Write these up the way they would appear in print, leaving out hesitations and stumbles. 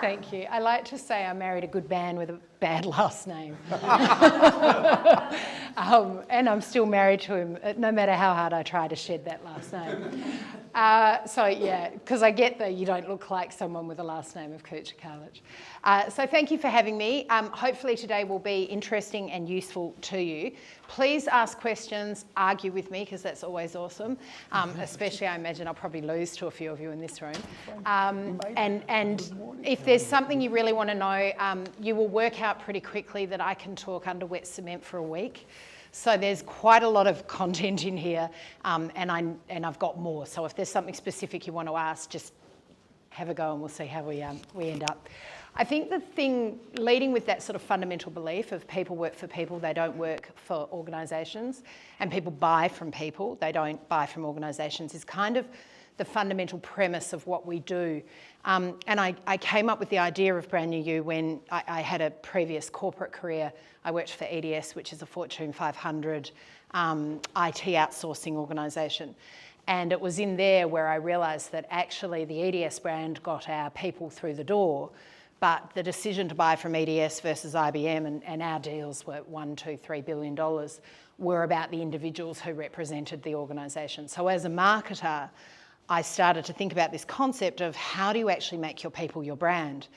Thank you. I like to say I married a good man with a bad last name. And I'm still married to him, no matter how hard I try to shed that last name. So yeah, because I get that you don't look like someone with the last name of Kucukalic. So thank you for having me. Hopefully today will be interesting and useful to you. Please ask questions, argue with me, because that's always awesome. Especially, I imagine I'll probably lose to a few of you in this room. And if there's something you really want to know, you will work out pretty quickly that I can talk under wet cement for a week. So there's quite a lot of content in here, and I've got more. So if there's something specific you want to ask, just have a go and we'll see how we end up. I think the thing leading with that sort of fundamental belief of people work for people, they don't work for organisations, and people buy from people, they don't buy from organisations, is kind of the fundamental premise of what we do. And I came up with the idea of Brand New You when I had a previous corporate career. I worked for EDS, which is a Fortune 500 IT outsourcing organisation. And it was in there where I realised that actually the EDS brand got our people through the door, but the decision to buy from EDS versus IBM, and our deals were $1, $2, $3 billion, were about the individuals who represented the organisation. So as a marketer, I started to think about this concept of how do you actually make your people your brand?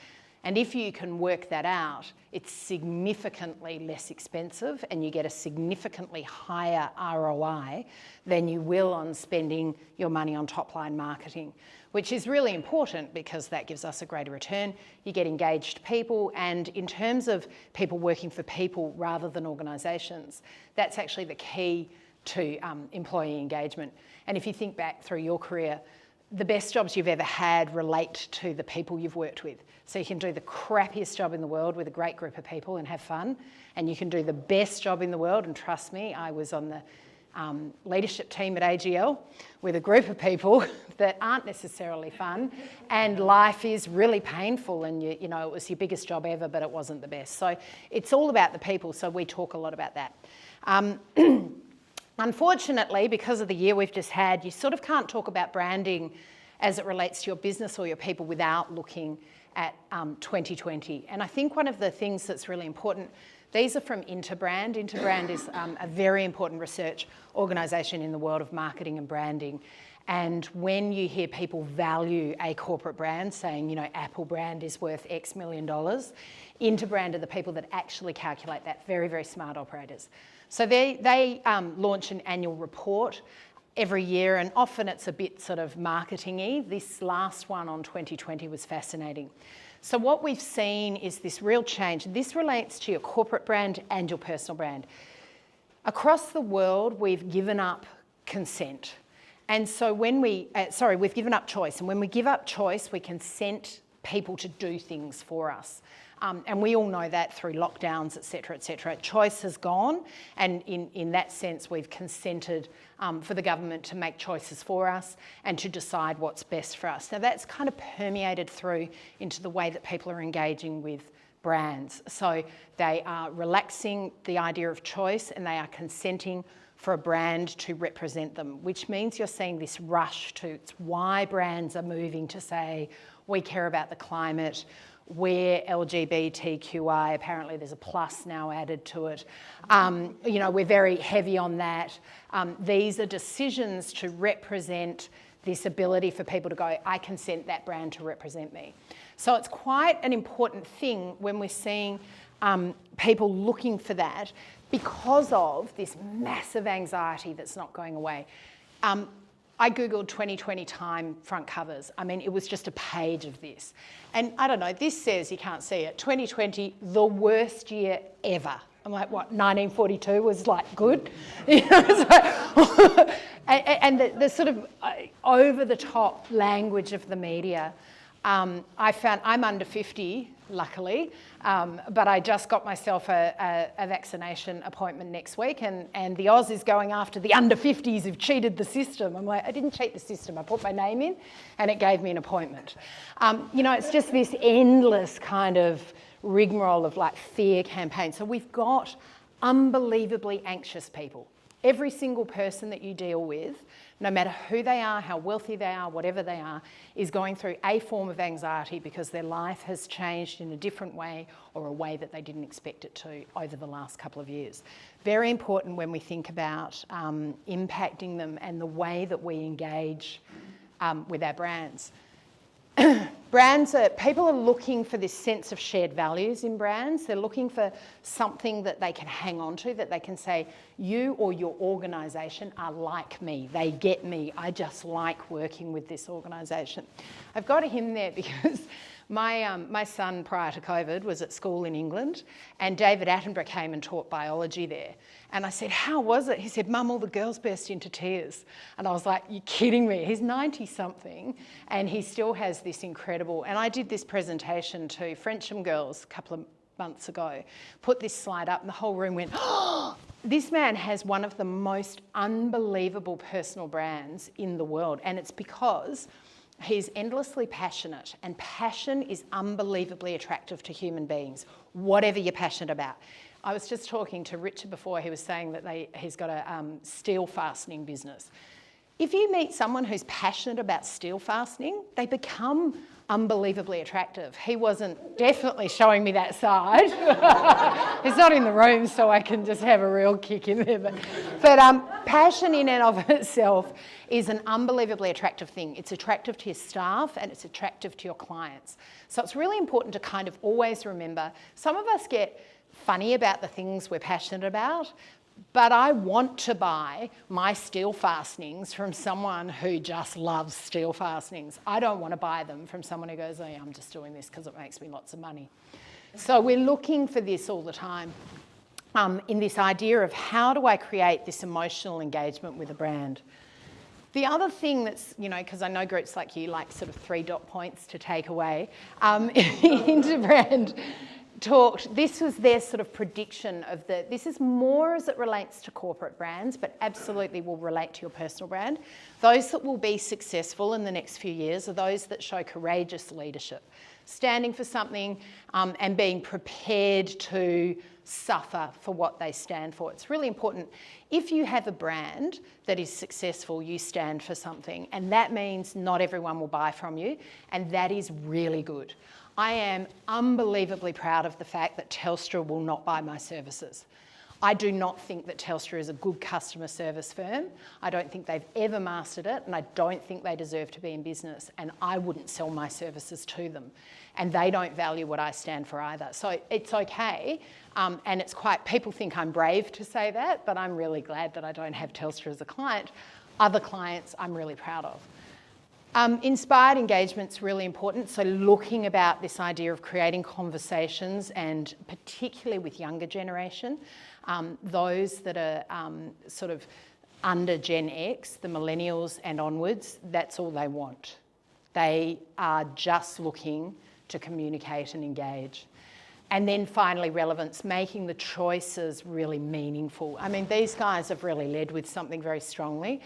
And if you can work that out, it's significantly less expensive and you get a significantly higher ROI than you will on spending your money on top-line marketing, which is really important because that gives us a greater return. You get engaged people, and in terms of people working for people rather than organisations, that's actually the key to employee engagement. And if you think back through your career, the best jobs you've ever had relate to the people you've worked with. So you can do the crappiest job in the world with a great group of people and have fun, and you can do the best job in the world, and trust me, I was on the leadership team at AGL with a group of people that aren't necessarily fun, and life is really painful, and you know, it was your biggest job ever, but it wasn't the best. So it's all about the people, so we talk a lot about that. Unfortunately, because of the year we've just had, you sort of can't talk about branding as it relates to your business or your people without looking at 2020. And I think one of the things that's really important, these are from Interbrand. Interbrand is a very important research organisation in the world of marketing and branding. And when you hear people value a corporate brand, saying, you know, Apple brand is worth X million dollars, Interbrand are the people that actually calculate that, very, very smart operators. So they launch an annual report every year, and often it's a bit sort of marketing-y. This last one on 2020 was fascinating. So what we've seen is this real change. This relates to your corporate brand and your personal brand. Across the world, we've given up consent. And so when we've given up choice. And when we give up choice, we consent people to do things for us. And we all know that through lockdowns, et cetera, choice has gone. And in that sense, we've consented for the government to make choices for us and to decide what's best for us. Now that's kind of permeated through into the way that people are engaging with brands. So they are relaxing the idea of choice and they are consenting for a brand to represent them, which means you're seeing this rush to, it's why brands are moving to say, we care about the climate, we're LGBTQI, apparently there's a plus now added to it. You know, we're very heavy on that. These are decisions to represent this ability for people to go, I consent that brand to represent me. So it's quite an important thing when we're seeing people looking for that because of this massive anxiety that's not going away. I Googled 2020 Time front covers. I mean, it was just a page of this. And I don't know, this says, you can't see it, 2020, the worst year ever. I'm like, what, 1942 was like good? You know, so, and the sort of over-the-top language of the media. I found, I'm under 50, luckily, but I just got myself a vaccination appointment next week, and the Oz is going after the under 50s who've cheated the system. I'm like, I didn't cheat the system. I put my name in and it gave me an appointment. You know, it's just this endless kind of rigmarole of like fear campaign. So we've got unbelievably anxious people. Every single person that you deal with, no matter who they are, how wealthy they are, whatever they are, is going through a form of anxiety because their life has changed in a different way or a way that they didn't expect it to over the last couple of years. Very important when we think about impacting them and the way that we engage with our brands. People are looking for this sense of shared values in brands. They're looking for something that they can hang on to, that they can say, you or your organisation are like me. They get me. I just like working with this organisation. I've got a hymn there because my son, prior to COVID, was at school in England, and David Attenborough came and taught biology there. And I said, how was it? He said, Mum, all the girls burst into tears. And I was like, you're kidding me. He's 90-something, and he still has this incredible... And I did this presentation to Frensham girls a couple of months ago, put this slide up, and the whole room went, oh! This man has one of the most unbelievable personal brands in the world, and it's because he's endlessly passionate, and passion is unbelievably attractive to human beings, whatever you're passionate about. I was just talking to Richard before. He was saying that he's got a steel fastening business. If you meet someone who's passionate about steel fastening, they become unbelievably attractive. He wasn't definitely showing me that side. He's not in the room, so I can just have a real kick in there. But passion in and of itself is an unbelievably attractive thing. It's attractive to your staff and it's attractive to your clients. So it's really important to kind of always remember, some of us get funny about the things we're passionate about, but I want to buy my steel fastenings from someone who just loves steel fastenings. I don't want to buy them from someone who goes, oh yeah, I'm just doing this because it makes me lots of money. So we're looking for this all the time in this idea of how do I create this emotional engagement with a brand. The other thing that's, because I know groups like you like sort of 3 dot points to take away into brand talked, this was their sort of prediction of this is more as it relates to corporate brands, but absolutely will relate to your personal brand. Those that will be successful in the next few years are those that show courageous leadership, standing for something and being prepared to suffer for what they stand for. It's really important. If you have a brand that is successful, you stand for something, and that means not everyone will buy from you, and that is really good. I am unbelievably proud of the fact that Telstra will not buy my services. I do not think that Telstra is a good customer service firm. I don't think they've ever mastered it, and I don't think they deserve to be in business, and I wouldn't sell my services to them. And they don't value what I stand for either. So it's okay, and it's people think I'm brave to say that, but I'm really glad that I don't have Telstra as a client. Other clients I'm really proud of. Inspired engagement's really important, so looking about this idea of creating conversations, and particularly with younger generation, those that are sort of under Gen X, the millennials and onwards, that's all they want. They are just looking to communicate and engage. And then finally, relevance, making the choices really meaningful. I mean, these guys have really led with something very strongly.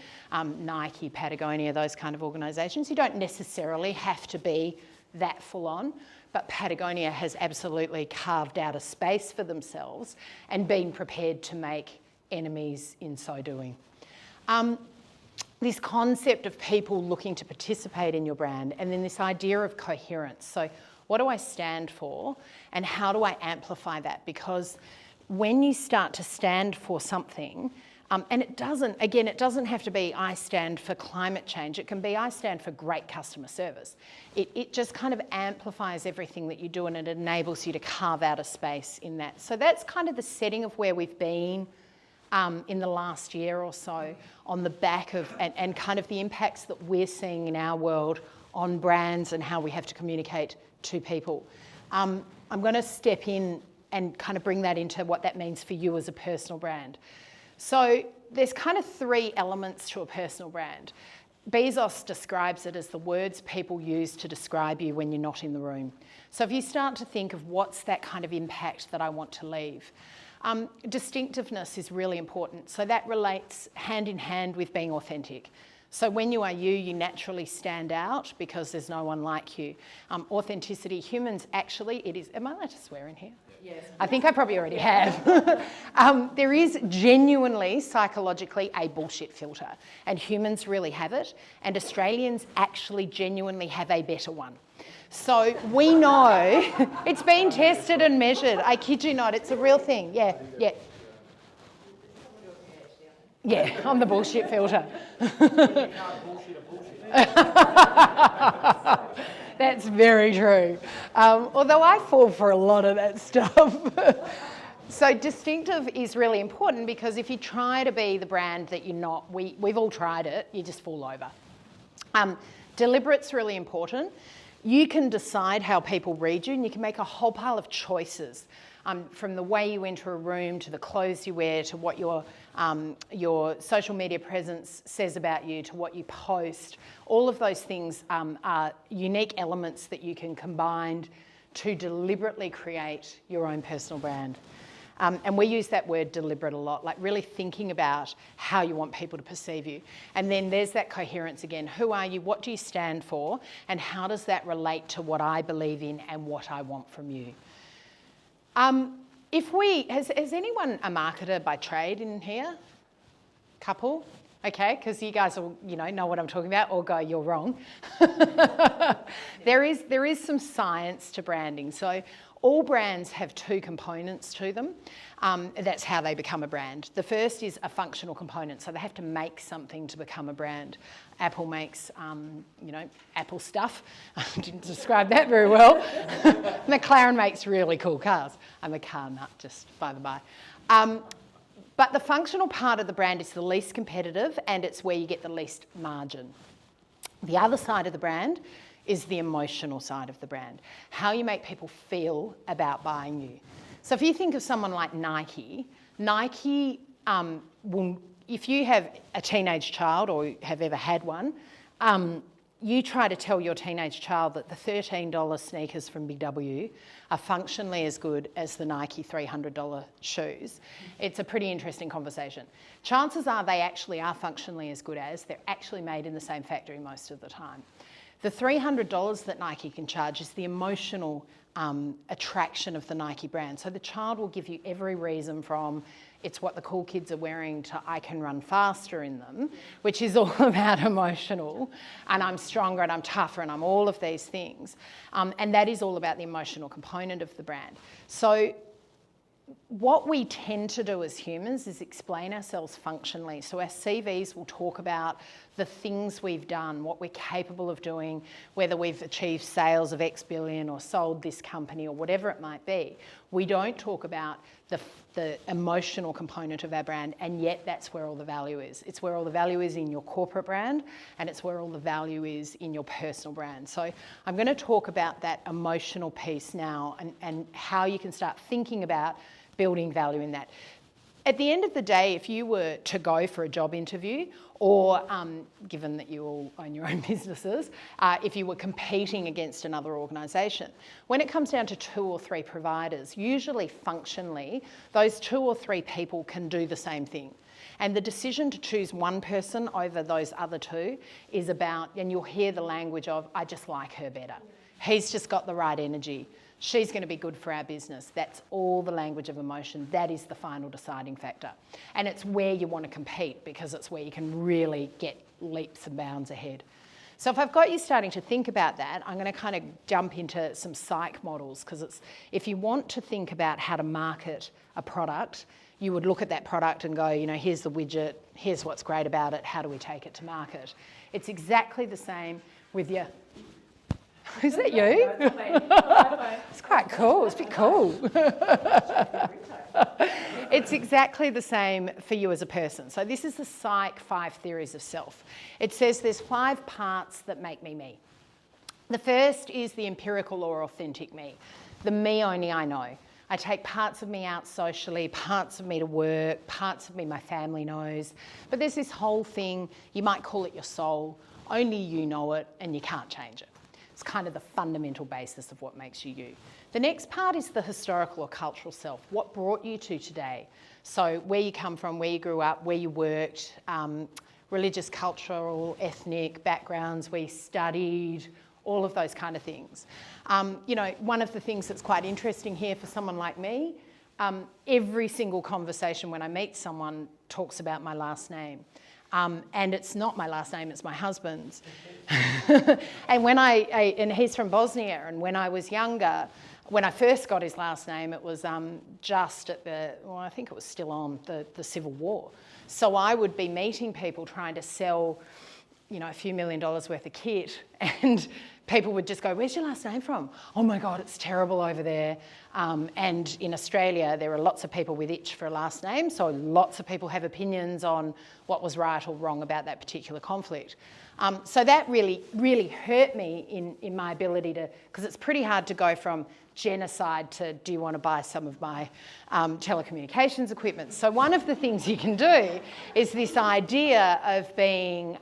Nike, Patagonia, those kind of organisations. You don't necessarily have to be that full on, but Patagonia has absolutely carved out a space for themselves and been prepared to make enemies in so doing. This concept of people looking to participate in your brand, and then this idea of coherence. So what do I stand for, and how do I amplify that? Because when you start to stand for something, and it doesn't have to be I stand for climate change. It can be I stand for great customer service. It just kind of amplifies everything that you do, and it enables you to carve out a space in that. So that's kind of the setting of where we've been in the last year or so, on the back of, and kind of the impacts that we're seeing in our world on brands and how we have to communicate to people. I'm going to step in and kind of bring that into what that means for you as a personal brand. So there's kind of 3 elements to a personal brand. Bezos describes it as the words people use to describe you when you're not in the room. So if you start to think of what's that kind of impact that I want to leave, distinctiveness is really important. So that relates hand in hand with being authentic. So when you are you naturally stand out because there's no one like you. Authenticity, humans actually, am I allowed to swear in here? Yeah. Yes. I think I probably already have. There is genuinely, psychologically, a bullshit filter, and humans really have it, and Australians actually genuinely have a better one. So we know, it's been tested and measured. I kid you not, it's a real thing. Yeah. Yeah, I'm the bullshit filter. That's very true. Although I fall for a lot of that stuff. So distinctive is really important, because if you try to be the brand that you're not, we've all tried it, you just fall over. Deliberate's really important. You can decide how people read you, and you can make a whole pile of choices, from the way you enter a room to the clothes you wear to what your social media presence says about you to what you post. All of those things are unique elements that you can combine to deliberately create your own personal brand. And we use that word deliberate a lot, like really thinking about how you want people to perceive you. And then there's that coherence again. Who are you? What do you stand for? And how does that relate to what I believe in and what I want from you? Has anyone a marketer by trade in here? Couple? Okay, because you guys will, know what I'm talking about, or go, you're wrong. There is some science to branding. So all brands have two components to them. That's how they become a brand. The first is a functional component. So they have to make something to become a brand. Apple makes, Apple stuff. I didn't describe that very well. McLaren makes really cool cars. I'm a car nut, just by the by. But the functional part of the brand is the least competitive, and it's where you get the least margin. The other side of the brand is the emotional side of the brand, how you make people feel about buying you. So if you think of someone like Nike will, if you have a teenage child or have ever had one, you try to tell your teenage child that the $13 sneakers from Big W are functionally as good as the Nike $300 shoes. It's a pretty interesting conversation. Chances are they actually are functionally as good as, they're actually made in the same factory most of the time. The $300 that Nike can charge is the emotional attraction of the Nike brand. So the child will give you every reason from it's what the cool kids are wearing to I can run faster in them, which is all about emotional, and I'm stronger and I'm tougher and I'm all of these things. And that is all about the emotional component of the brand. So what we tend to do as humans is explain ourselves functionally. So our CVs will talk about the things we've done, what we're capable of doing, whether we've achieved sales of X billion or sold this company or whatever it might be. We don't talk about the emotional component of our brand, and yet that's where all the value is. It's where all the value is in your corporate brand, and it's where all the value is in your personal brand. So I'm going to talk about that emotional piece now, and how you can start thinking about building value in that. At the end of the day, if you were to go for a job interview, or given that you all own your own businesses, if you were competing against another organisation, when it comes down to 2 or 3 providers, usually functionally, those 2 or 3 people can do the same thing. And the decision to choose one person over those other 2 is about, and you'll hear the language of, I just like her better. He's just got the right energy. She's going to be good for our business. That's all the language of emotion. That is the final deciding factor. And it's where you want to compete, because it's where you can really get leaps and bounds ahead. So if I've got you starting to think about that, I'm going to kind of jump into some psych models, because it's, if you want to think about how to market a product, you would look at that product and go, here's the widget, here's what's great about it, how do we take it to market? It's exactly the same with your... Is that you? It's quite cool. It's a bit cool. It's exactly the same for you as a person. So this is the Psych 5 Theories of Self. It says there's 5 parts that make me me. The first is the empirical or authentic me, the me only I know. I take parts of me out socially, parts of me to work, parts of me my family knows. But there's this whole thing, you might call it your soul, only you know it and you can't change it. It's kind of the fundamental basis of what makes you you. The next part is the historical or cultural self. What brought you to today? So where you come from, where you grew up, where you worked, religious, cultural, ethnic backgrounds, where you studied, all of those kind of things. One of the things that's quite interesting here for someone like me, every single conversation when I meet someone talks about my last name. And it's not my last name, it's my husband's. And and he's from Bosnia, and when I was younger, when I first got his last name, it was just at I think it was still on the Civil War. So I would be meeting people trying to sell, a few $1 million worth of kit, and people would just go, "Where's your last name from?" "Oh my God, it's terrible over there." And in Australia, there are lots of people with itch for a last name, so lots of people have opinions on what was right or wrong about that particular conflict. So that really, really hurt me in my ability to, because it's pretty hard to go from genocide to, do you want to buy some of my telecommunications equipment? So one of the things you can do is this idea of being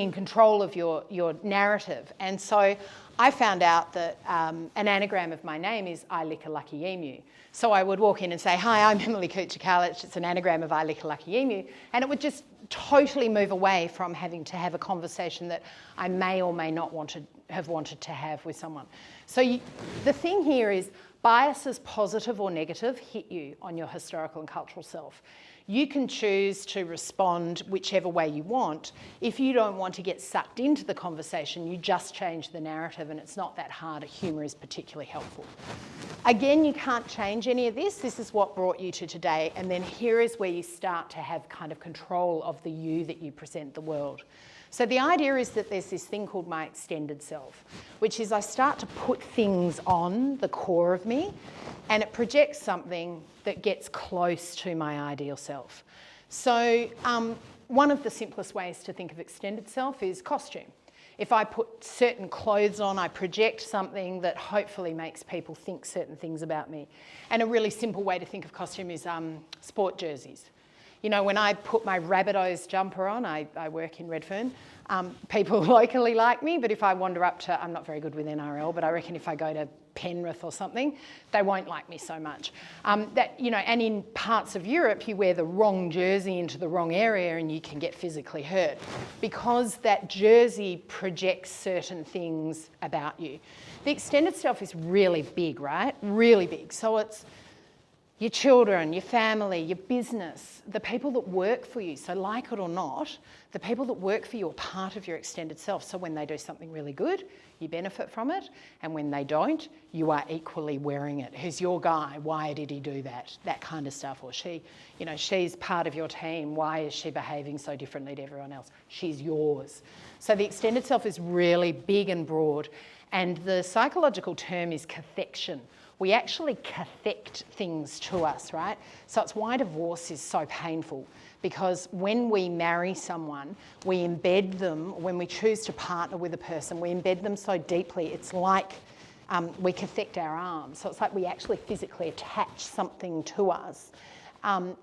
in control of your narrative. And so I found out that an anagram of my name is I lick a lucky emu. So I would walk in and say, "Hi, I'm Emily Kucukalic. It's an anagram of I lick a lucky emu." And it would just totally move away from having to have a conversation that I may or may not wanted to have with someone. So the thing here is biases, positive or negative, hit you on your historical and cultural self. You can choose to respond whichever way you want. If you don't want to get sucked into the conversation, you just change the narrative, and it's not that hard. Humour is particularly helpful. Again, you can't change any of this. This is what brought you to today, and then here is where you start to have kind of control of the you that you present the world. So the idea is that there's this thing called my extended self, which is I start to put things on the core of me, and it projects something that gets close to my ideal self. So one of the simplest ways to think of extended self is costume. If I put certain clothes on, I project something that hopefully makes people think certain things about me. And a really simple way to think of costume is sport jerseys. When I put my Rabbitohs jumper on, I work in Redfern, people locally like me, but if I wander up to, I'm not very good with NRL, but I reckon if I go to Penrith or something, they won't like me so much. And in parts of Europe, you wear the wrong jersey into the wrong area and you can get physically hurt because that jersey projects certain things about you. The extended self is really big, right? Really big. So it's your children, your family, your business, the people that work for you. So like it or not, the people that work for you are part of your extended self. So when they do something really good, you benefit from it. And when they don't, you are equally wearing it. Who's your guy? Why did he do that? That kind of stuff. Or she's part of your team. Why is she behaving so differently to everyone else? She's yours. So the extended self is really big and broad. And the psychological term is cathextion. We actually cathect things to us, right? So it's why divorce is so painful, because when we marry someone, we embed them, when we choose to partner with a person, we embed them so deeply, it's like we cathect our arms. So it's like we actually physically attach something to us.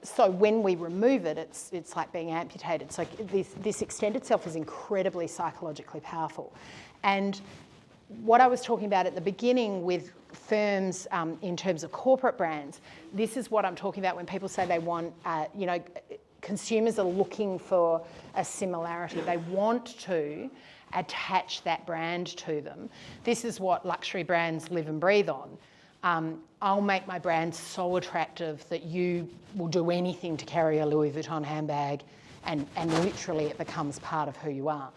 So when we remove it, it's like being amputated. So this extended self is incredibly psychologically powerful. And what I was talking about at the beginning with firms in terms of corporate brands, this is what I'm talking about when people say they want, consumers are looking for a similarity. They want to attach that brand to them. This is what luxury brands live and breathe on. I'll make my brand so attractive that you will do anything to carry a Louis Vuitton handbag, and literally it becomes part of who you are.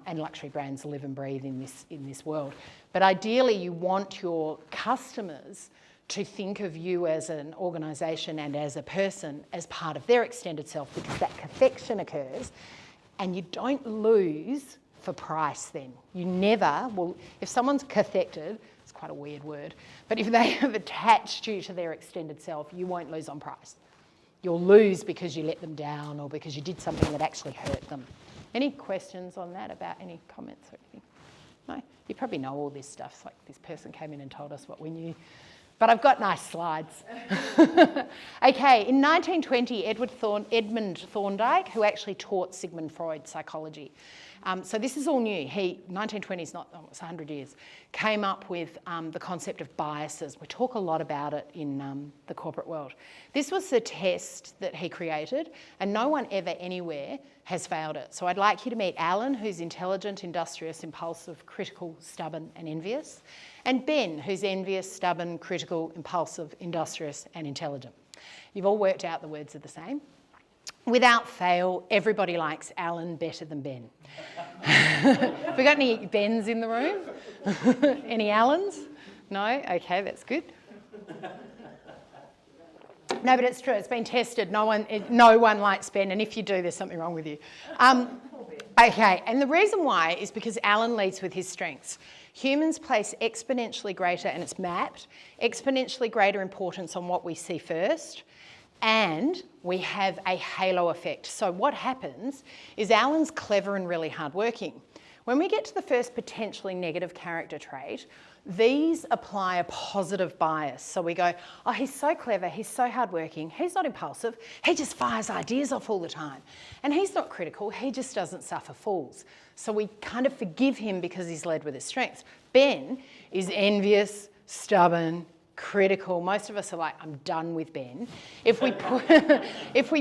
And luxury brands live and breathe in this world. But ideally, you want your customers to think of you as an organisation and as a person as part of their extended self, because that cathextion occurs, and you don't lose for price then. You never will. If someone's cathected, it's quite a weird word, but if they have attached you to their extended self, you won't lose on price. You'll lose because you let them down or because you did something that actually hurt them. Any questions on that, about any comments or anything? No? You probably know all this stuff. It's like this person came in and told us what we knew. But I've got nice slides. Okay, in 1920, Edmund Thorndike, who actually taught Sigmund Freud psychology, So this is all new. He, 1920s, not, oh, it's 100 years, came up with the concept of biases. We talk a lot about it in the corporate world. This was the test that he created, and no one ever anywhere has failed it. So I'd like you to meet Alan, who's intelligent, industrious, impulsive, critical, stubborn and envious, and Ben, who's envious, stubborn, critical, impulsive, industrious and intelligent. You've all worked out the words are the same. Without fail, everybody likes Alan better than Ben. Have we got any Bens in the room? Any Allens? No? Okay, that's good. No, but it's true. It's been tested. No one likes Ben, and if you do, there's something wrong with you. Okay, and the reason why is because Alan leads with his strengths. Humans place exponentially greater, and it's mapped, exponentially greater importance on what we see first, and we have a halo effect. So what happens is Alan's clever and really hardworking. When we get to the first potentially negative character trait, these apply a positive bias. So we go, oh, he's so clever, he's so hardworking, he's not impulsive, he just fires ideas off all the time. And he's not critical, he just doesn't suffer fools. So we kind of forgive him because he's led with his strengths. Ben is envious, stubborn, critical. Most of us are like, I'm done with Ben. If we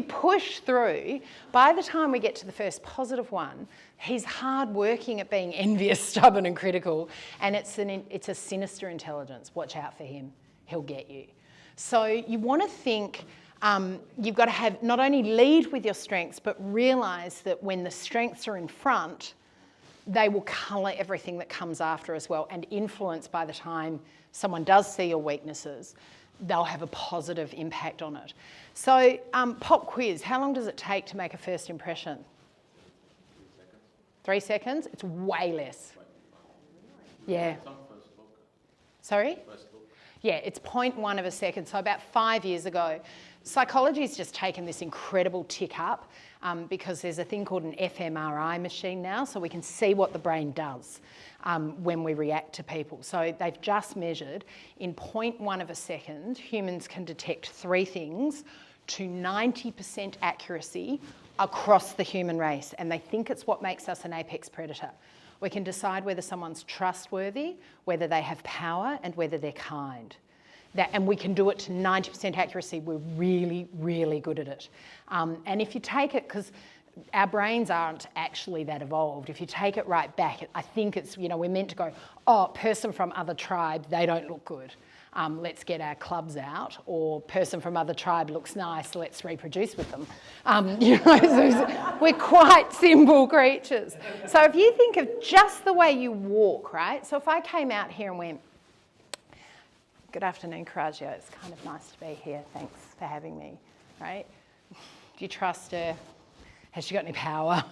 push through, by the time we get to the first positive one, he's hard working at being envious, stubborn and critical, and it's a sinister intelligence. Watch out for him. He'll get you. So you want to think, you've got to have not only lead with your strengths, but realise that when the strengths are in front, they will colour everything that comes after as well, and influence by the time someone does see your weaknesses, they'll have a positive impact on it. So pop quiz, how long does it take to make a first impression? 3 seconds? It's way less. Yeah. Sorry? Yeah, it's 0.1 of a second. So about 5 years ago, psychology's just taken this incredible tick up because there's a thing called an fMRI machine now, so we can see what the brain does when we react to people. So they've just measured in 0.1 of a second, humans can detect 3 things to 90% accuracy across the human race, and they think it's what makes us an apex predator. We can decide whether someone's trustworthy, whether they have power, and whether they're kind. And we can do it to 90% accuracy. We're really, really good at it. And if you take it, because our brains aren't actually that evolved, if you take it right back, I think it's, we're meant to go, oh, person from other tribe, they don't look good. Let's get our clubs out, or person from other tribe looks nice, let's reproduce with them. So we're quite simple creatures. So if you think of just the way you walk, right? So if I came out here and went, good afternoon, Kucukalic, it's kind of nice to be here, thanks for having me, right? Do you trust her? Has she got any power?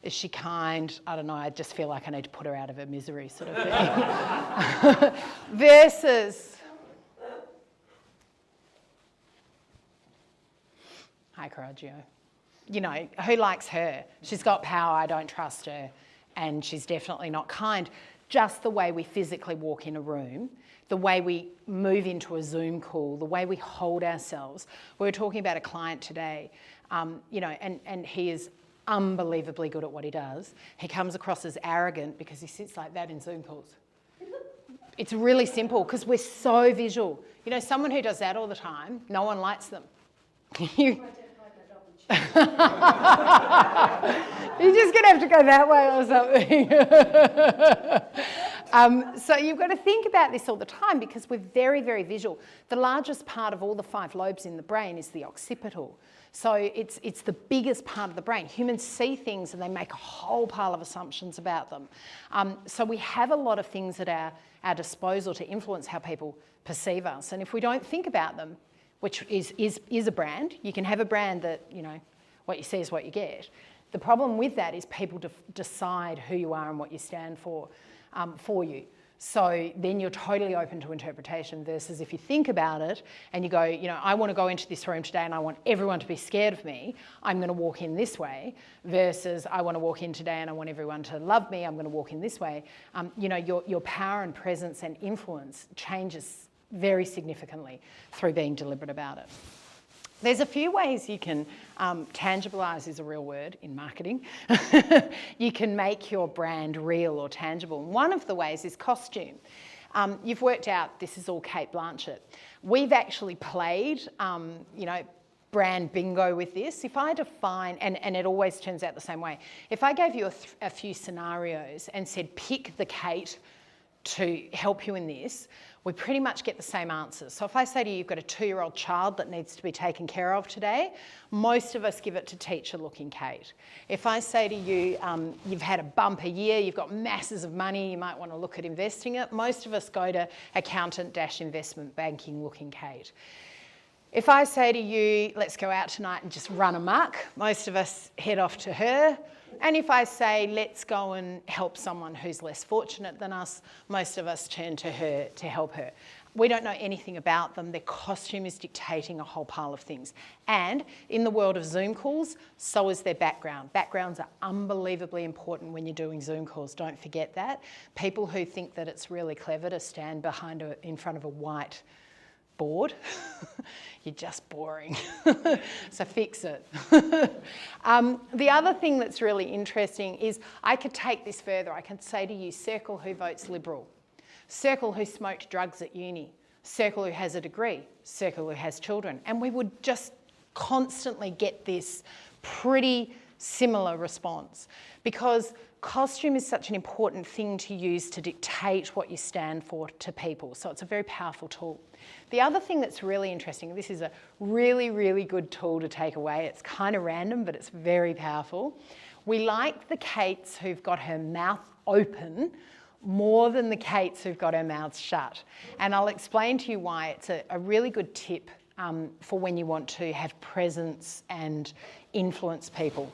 Is she kind? I don't know, I just feel like I need to put her out of her misery sort of thing. Versus, hi, Kucukalic. Who likes her? She's got power, I don't trust her, and she's definitely not kind. Just the way we physically walk in a room, the way we move into a Zoom call, the way we hold ourselves. We were talking about a client today, and he is unbelievably good at what he does. He comes across as arrogant because he sits like that in Zoom calls. It's really simple because we're so visual. Someone who does that all the time, no one likes them. You're just going to have to go that way or something. So you've got to think about this all the time because we're very, very visual. The largest part of all the 5 lobes in the brain is the occipital. So it's the biggest part of the brain. Humans see things and they make a whole pile of assumptions about them. So we have a lot of things at our disposal to influence how people perceive us. And if we don't think about them, which is a brand, you can have a brand that, what you see is what you get. The problem with that is people decide who you are and what you stand for you. So then you're totally open to interpretation versus if you think about it and you go, I want to go into this room today and I want everyone to be scared of me, I'm going to walk in this way, versus I want to walk in today and I want everyone to love me, I'm going to walk in this way. Your power and presence and influence changes very significantly through being deliberate about it. There's a few ways you can, tangibilise is a real word in marketing. You can make your brand real or tangible. One of the ways is costume. You've worked out this is all Cate Blanchett. We've actually played, brand bingo with this. If I define, and it always turns out the same way, if I gave you a few scenarios and said pick the Cate to help you in this, we pretty much get the same answers. So if I say to you, you've got a 2-year-old child that needs to be taken care of today, most of us give it to teacher-looking Cate. If I say to you, you've had a bumper year, you've got masses of money, you might want to look at investing it, most of us go to accountant-investment banking-looking Cate. If I say to you, let's go out tonight and just run amok, most of us head off to her. And if I say, let's go and help someone who's less fortunate than us, most of us turn to her to help her. We don't know anything about them. Their costume is dictating a whole pile of things. And in the world of Zoom calls, so is their background. Backgrounds are unbelievably important when you're doing Zoom calls. Don't forget that. People who think that it's really clever to stand in front of a white bored, you're just boring. So fix it. The other thing that's really interesting is I could take this further. I could say to you, circle who votes Liberal, circle who smoked drugs at uni, circle who has a degree, circle who has children. And we would just constantly get this pretty similar response because costume is such an important thing to use to dictate what you stand for to people. So it's a very powerful tool. The other thing that's really interesting, this is a really, really good tool to take away. It's kind of random, but it's very powerful. We like the Cates who've got her mouth open more than the Cates who've got her mouths shut. And I'll explain to you why. It's a really good tip for when you want to have presence and influence people.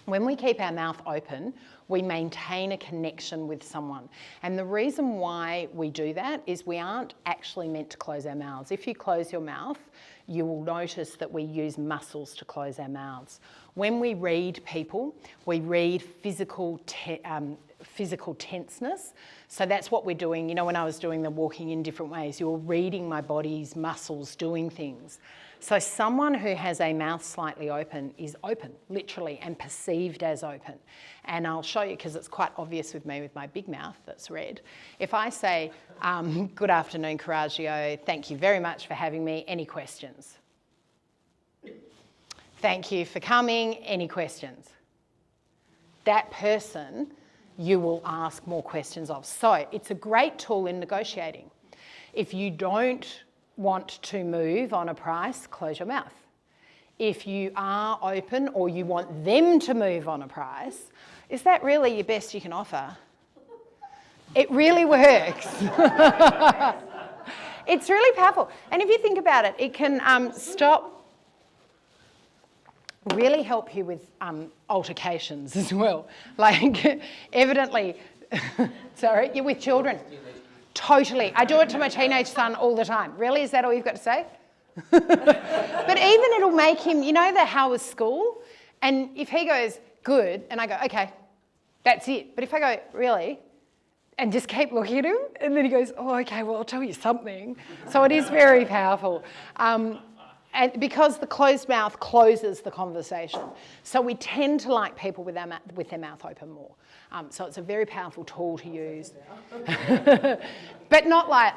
When we keep our mouth open, we maintain a connection with someone. And the reason why we do that is we aren't actually meant to close our mouths. If you close your mouth, you will notice that we use muscles to close our mouths. When we read people, we read physical tenseness. So that's what we're doing. You know, when I was doing the walking in different ways, you're reading my body's muscles doing things. So someone who has a mouth slightly open is open, literally, and perceived as open. And I'll show you, because it's quite obvious with me with my big mouth that's red. If I say, good afternoon, Coraggio, thank you very much for having me, any questions? Thank you for coming, any questions? That person you will ask more questions of. So it's a great tool in negotiating. If you don't want to move on a price, close your mouth. If you are open or you want them to move on a price, is that really your best you can offer? It really works. It's really powerful. And if you think about it, it can really help you with altercations as well. Like, evidently, sorry, you're with children. Totally. I do it to my teenage son all the time. Really? Is that all you've got to say? But even it'll make him, you know, how was school? And if he goes, good, and I go, okay, that's it. But if I go, really? And just keep looking at him, and then he goes, oh, okay, well, I'll tell you something. So it is very powerful. And because the closed mouth closes the conversation. So we tend to like people with their mouth open more. So it's a very powerful tool to use. But not like,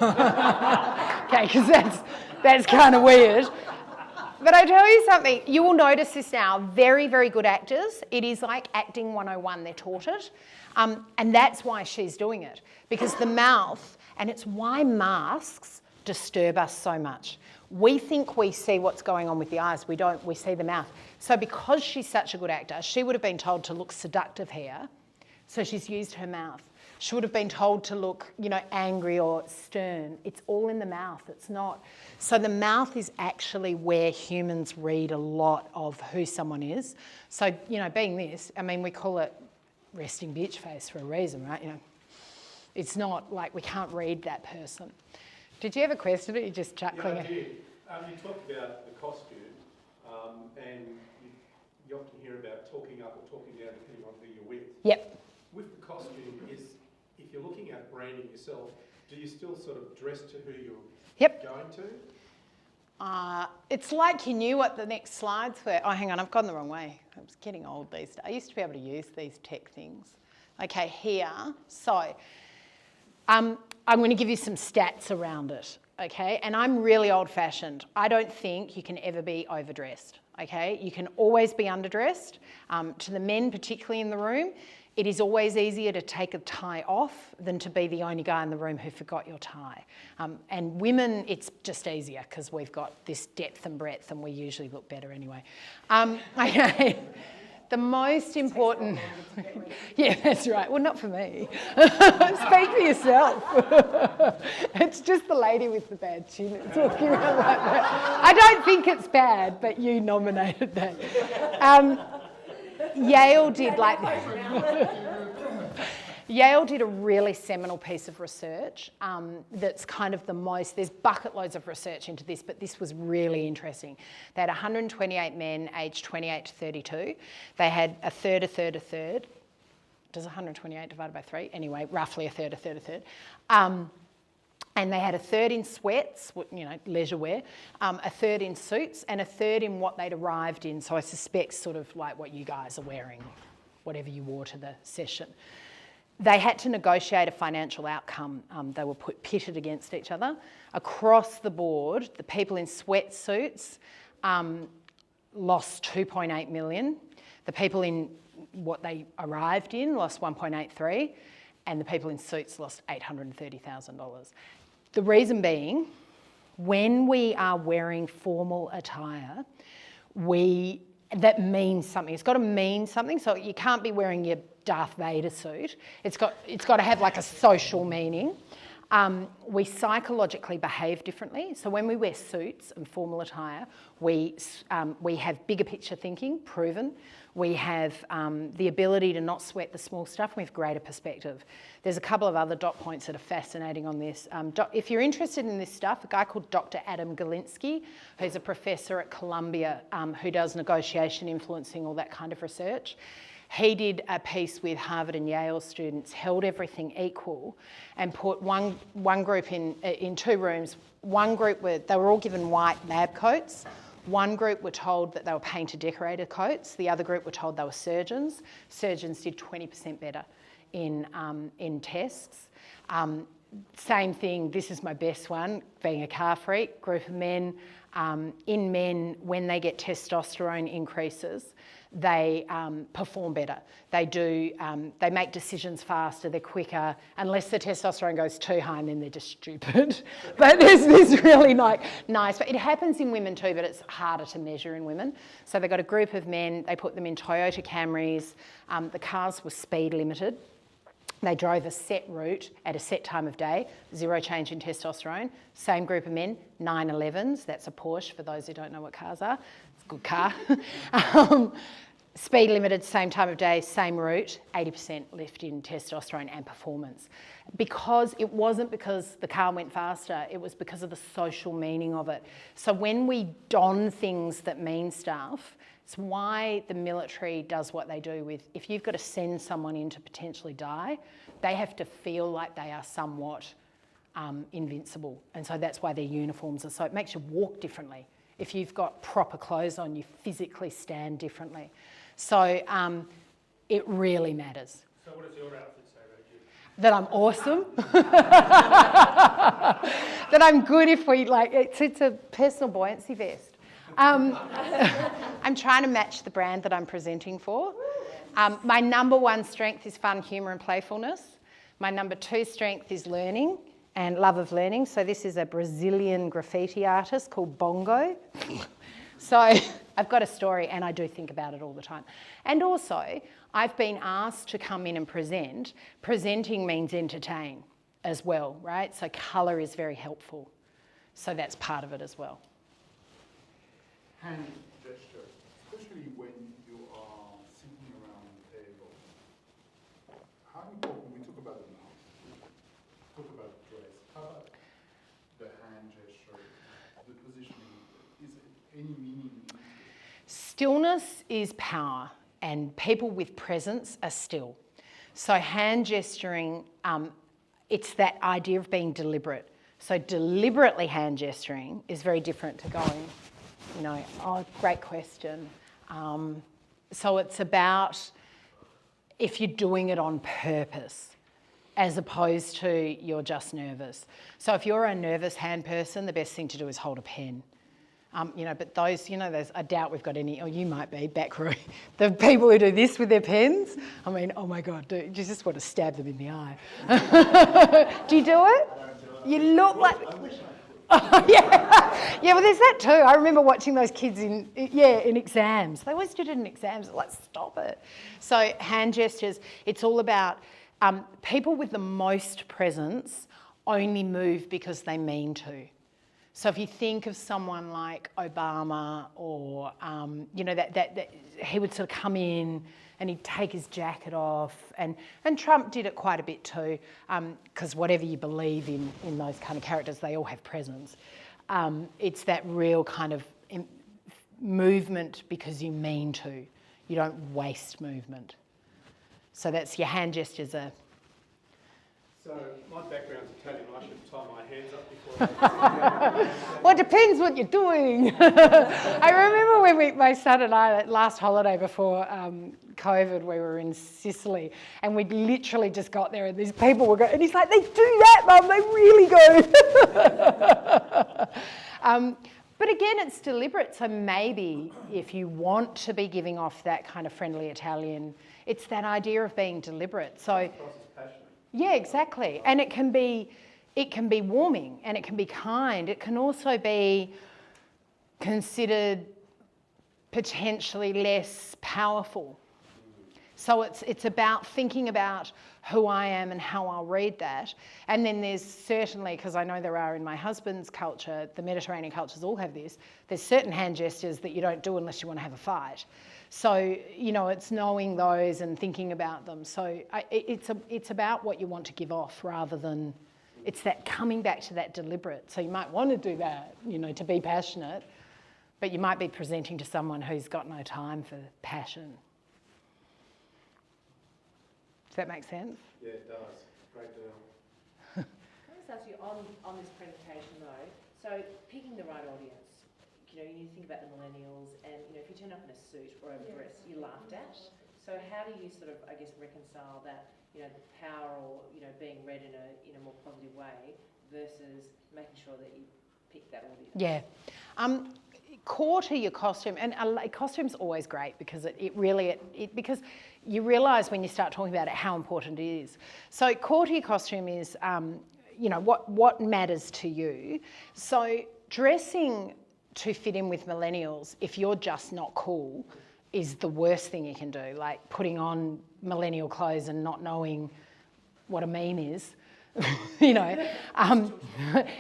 okay, because that's kind of weird. But I tell you something, you will notice this now, very, very good actors, it is like acting 101, they're taught it. And that's why she's doing it. Because the mouth, and it's why masks disturb us so much. We think we see what's going on with the eyes. We don't, we see the mouth. So because she's such a good actor, she would have been told to look seductive here. So she's used her mouth. She would have been told to look, you know, angry or stern. It's all in the mouth. It's not. So the mouth is actually where humans read a lot of who someone is. So, you know, being this, I mean, we call it resting bitch face for a reason, right? You know, it's not like we can't read that person. Did you have a question or you just chuckling? Yeah, I did. You talked about the costume, and you often hear about talking up or talking down depending on who you're with. Yep. With the costume, if you're looking at branding yourself, do you still sort of dress to who you're Yep. going to? It's like you knew what the next slides were. Oh, hang on, I've gone the wrong way. I was getting old these days. I used to be able to use these tech things. Okay, here. So, I'm going to give you some stats around it, okay? And I'm really old-fashioned. I don't think you can ever be overdressed, okay? You can always be underdressed. To the men, particularly in the room, it is always easier to take a tie off than to be the only guy in the room who forgot your tie. And women, it's just easier because we've got this depth and breadth and we usually look better anyway. Okay. The most important... Yeah, that's right. Well, not for me. Speak for yourself. It's just the lady with the bad chin that's walking around like that. I don't think it's bad, but you nominated that. Yale did Yale did a really seminal piece of research that's kind of the most, there's bucket loads of research into this, but this was really interesting. They had 128 men aged 28 to 32. They had a third. Does 128 divided by 3? Anyway, roughly a third. And they had a third in sweats, you know, leisure wear, a third in suits, and a third in what they'd arrived in. So I suspect sort of like what you guys are wearing, whatever you wore to the session. They had to negotiate a financial outcome. They were pitted against each other. Across the board, the people in sweatsuits lost 2.8 million. The people in what they arrived in lost 1.83, and the people in suits lost $830,000. The reason being, when we are wearing formal attire, that means something. It's got to mean something. So you can't be wearing your Darth Vader suit. It's got to have like a social meaning. We psychologically behave differently. So when we wear suits and formal attire, we have bigger picture thinking, proven. We have the ability to not sweat the small stuff. And we have greater perspective. There's a couple of other dot points that are fascinating on this. If you're interested in this stuff, a guy called Dr. Adam Galinsky, who's a professor at Columbia, who does negotiation, influencing, all that kind of research. He did a piece with Harvard and Yale students, held everything equal, and put one group in two rooms. One group they were all given white lab coats. One group were told that they were painter decorator coats. The other group were told they were surgeons. Surgeons did 20% better in tests. Same thing, this is my best one, being a car freak, group of men. In men, when they get testosterone increases, they perform better. They make decisions faster, they're quicker, unless the testosterone goes too high and then they're just stupid. But there's this really nice, but it happens in women too, but it's harder to measure in women. So they got a group of men, they put them in Toyota Camrys, the cars were speed limited. They drove a set route at a set time of day, zero change in testosterone. Same group of men, 911s, that's a Porsche for those who don't know what cars are. It's a good car. Speed limited, same time of day, same route, 80% lift in testosterone and performance. Because it wasn't because the car went faster, it was because of the social meaning of it. So when we don things that mean stuff, it's why the military does what they do with, if you've got to send someone in to potentially die, they have to feel like they are somewhat invincible. And so that's why their uniforms are so, it makes you walk differently. If you've got proper clothes on, you physically stand differently. So it really matters. So what does your outfit say about you? That I'm awesome. That I'm good if we, like, it's a personal buoyancy vest. I'm trying to match the brand that I'm presenting for. My number one strength is fun, humour and playfulness. My number two strength is learning and love of learning. So this is a Brazilian graffiti artist called Bongo. So I've got a story and I do think about it all the time. And also, I've been asked to come in and present. Presenting means entertain as well, right? So colour is very helpful. So that's part of it as well. Hand gesture, especially when you are sitting around the table. How important, we talk about the mouth, talk about the dress, how about the hand gesture, the positioning, is it any meaning? Stillness is power and people with presence are still. So hand gesturing, it's that idea of being deliberate. So deliberately hand gesturing is very different to going, oh, great question. So it's about if you're doing it on purpose as opposed to you're just nervous. So if you're a nervous hand person, the best thing to do is hold a pen. But those, I doubt we've got any, or you might be, back row, the people who do this with their pens, I mean, oh my God, you just want to stab them in the eye. Do you do it? You look like... Oh, yeah, well, there's that too. I remember watching those kids in exams. They always did it in exams. Like, stop it. So hand gestures, it's all about people with the most presence only move because they mean to. So if you think of someone like Obama or, that he would sort of come in and he'd take his jacket off, and Trump did it quite a bit too, because whatever you believe in those kind of characters, they all have presence. It's that real kind of movement because you mean to. You don't waste movement. So that's your hand gestures are... So my background's Italian, I should tie my hands up before... Well, it depends what you're doing. I remember when my son and I, last holiday before COVID, we were in Sicily, and we literally just got there and these people were going, and he's like, they do that, Mum, they really go. But again, it's deliberate, so maybe if you want to be giving off that kind of friendly Italian, it's that idea of being deliberate. So. Yeah, exactly. And it can be warming and it can be kind. It can also be considered potentially less powerful. So it's about thinking about who I am and how I'll read that. And then there's certainly, because I know there are in my husband's culture, the Mediterranean cultures all have this, there's certain hand gestures that you don't do unless you want to have a fight. So, it's knowing those and thinking about them. So it's about what you want to give off rather than, it's that coming back to that deliberate. So you might want to do that, to be passionate, but you might be presenting to someone who's got no time for passion. Does that make sense? Yeah, it does. Great deal. Can I just ask you on this presentation though, so picking the right audience, you think about the millennials and, if you turn up in a suit or a dress, you're laughed at. So how do you sort of, reconcile that, the power or, being read in a more positive way versus making sure that you pick that audience? Yeah. Core to your costume, and costume's always great because because you realise when you start talking about it how important it is. So core to your costume is, what matters to you. So dressing to fit in with millennials, if you're just not cool, is the worst thing you can do. Like putting on millennial clothes and not knowing what a meme is,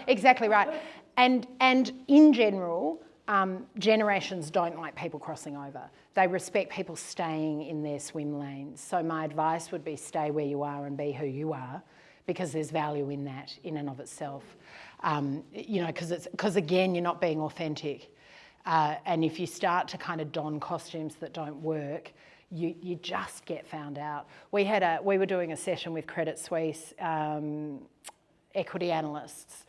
Exactly right. And in general, generations don't like people crossing over. They respect people staying in their swim lanes. So my advice would be stay where you are and be who you are, because there's value in that in and of itself. Because again, you're not being authentic. And if you start to kind of don costumes that don't work, you just get found out. We were doing a session with Credit Suisse equity analysts,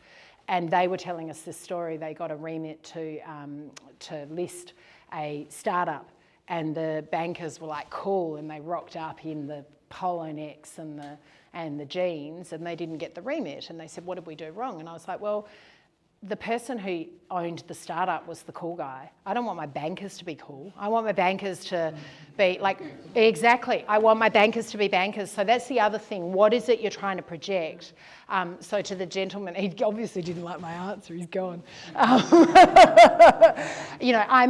and they were telling us this story. They got a remit to list a startup, and the bankers were like, cool, and they rocked up in the polo necks and the jeans, and they didn't get the remit. And they said, what did we do wrong? And I was like, well, the person who owned the startup was the cool guy. I don't want my bankers to be cool. I want my bankers to be like, exactly, I want my bankers to be bankers. So that's the other thing. What is it you're trying to project? So to the gentleman, he obviously didn't like my answer, he's gone. I'm